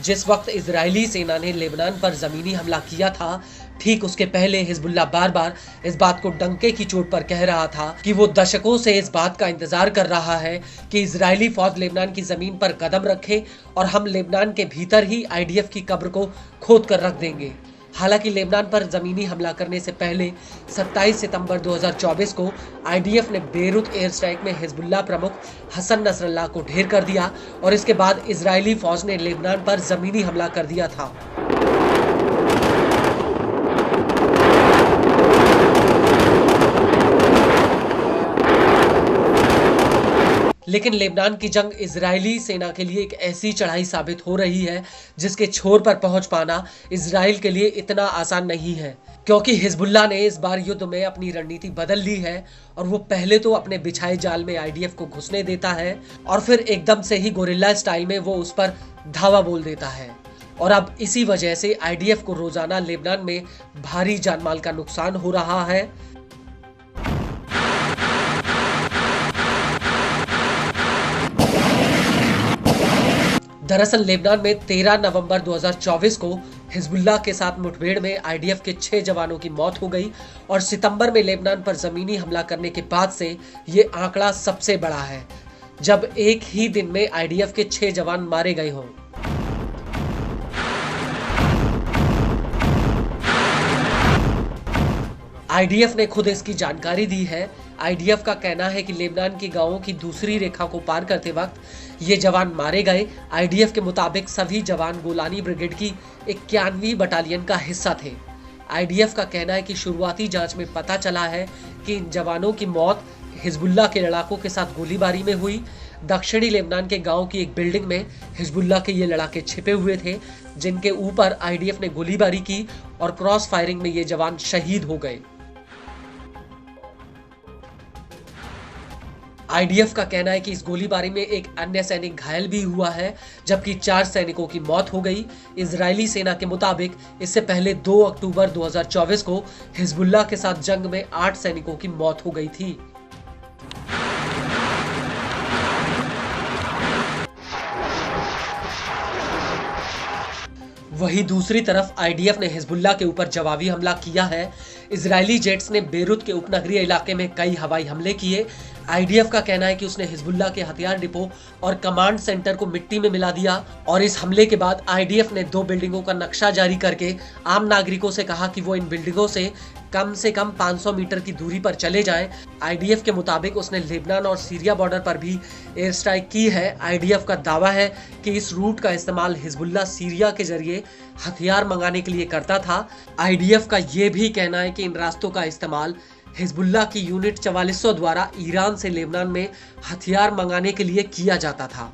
जिस वक्त इजरायली सेना ने लेबनान पर जमीनी हमला किया था, ठीक उसके पहले हिजबुल्लाह बार बार इस बात को डंके की चोट पर कह रहा था कि वो दशकों से इस बात का इंतजार कर रहा है कि इजरायली फौज लेबनान की जमीन पर कदम रखे और हम लेबनान के भीतर ही आईडीएफ की कब्र को खोद कर रख देंगे। हालांकि लेबनान पर जमीनी हमला करने से पहले 27 सितंबर 2024 को आईडीएफ ने बेरूत एयर स्ट्राइक में हिजबुल्लाह प्रमुख हसन नसरल्लाह को ढेर कर दिया और इसके बाद इजरायली फौज ने लेबनान पर जमीनी हमला कर दिया था। लेकिन लेबनान की जंग इजरायली सेना के लिए एक ऐसी चढ़ाई साबित हो रही है जिसके छोर पर पहुंच पाना इजराइल के लिए इतना आसान नहीं है, क्योंकि हिजबुल्लाह ने इस बार युद्ध में अपनी रणनीति बदल ली है और वो पहले तो अपने बिछाए जाल में आईडीएफ को घुसने देता है और फिर एकदम से ही गोरिल्ला स्टाइल में वो उस पर धावा बोल देता है। और अब इसी वजह से आईडीएफ को रोजाना लेबनान में भारी जानमाल का नुकसान हो रहा है। दरअसल लेबनान में 13 नवंबर 2024 को हिजबुल्लाह के साथ मुठभेड़ में आईडीएफ के 6 जवानों की मौत हो गई और सितंबर में लेबनान पर जमीनी हमला करने के बाद से ये आंकड़ा सबसे बड़ा है, जब एक ही दिन में आईडीएफ के 6 जवान मारे गए हों। आईडीएफ ने खुद इसकी जानकारी दी है। आईडीएफ का कहना है कि लेबनान की गांवों की दूसरी रेखा को पार करते वक्त ये जवान मारे गए। आईडीएफ के मुताबिक सभी जवान गोलानी ब्रिगेड की 91वीं बटालियन का हिस्सा थे। आईडीएफ का कहना है कि शुरुआती जांच में पता चला है कि इन जवानों की मौत हिजबुल्लाह के लड़ाकों के साथ गोलीबारी में हुई। दक्षिणी लेबनान के गांव की एक बिल्डिंग में हिजबुल्लाह के ये लड़ाके छिपे हुए थे, जिनके ऊपर आईडीएफ ने गोलीबारी की और क्रॉस फायरिंग में ये जवान शहीद हो गए। आईडीएफ का कहना है कि इस गोलीबारी में एक अन्य सैनिक घायल भी हुआ है, जबकि 4 सैनिकों की मौत हो गई। इजरायली सेना के मुताबिक इससे पहले 2 अक्टूबर 2024 को हिजबुल्लाह के साथ जंग में 8 सैनिकों की मौत हो गई थी। वहीं दूसरी तरफ आईडीएफ ने हिजबुल्लाह के ऊपर जवाबी हमला किया है। इजरायली जेट्स ने बेरूत के उपनगरीय इलाके में कई हवाई हमले किए। आईडीएफ का कहना है कि उसने हिजबुल्लाह के हथियार डिपो और कमांड सेंटर को मिट्टी में मिला दिया और इस हमले के बाद आईडीएफ ने 2 बिल्डिंगों का नक्शा जारी करके आम नागरिकों से कहा कि वो इन बिल्डिंगों से कम 500 मीटर की दूरी पर चले जाएं। आईडीएफ के मुताबिक उसने लेबनान और सीरिया बॉर्डर पर भी एयर स्ट्राइक की है। आईडीएफ का दावा है कि इस रूट का इस्तेमाल हिजबुल्लाह सीरिया के जरिए हथियार मंगाने के लिए करता था। आईडीएफ का ये भी कहना है कि इन रास्तों का इस्तेमाल हिजबुल्लाह की यूनिट 4400 द्वारा ईरान से लेबनान में हथियार मंगाने के लिए किया जाता था।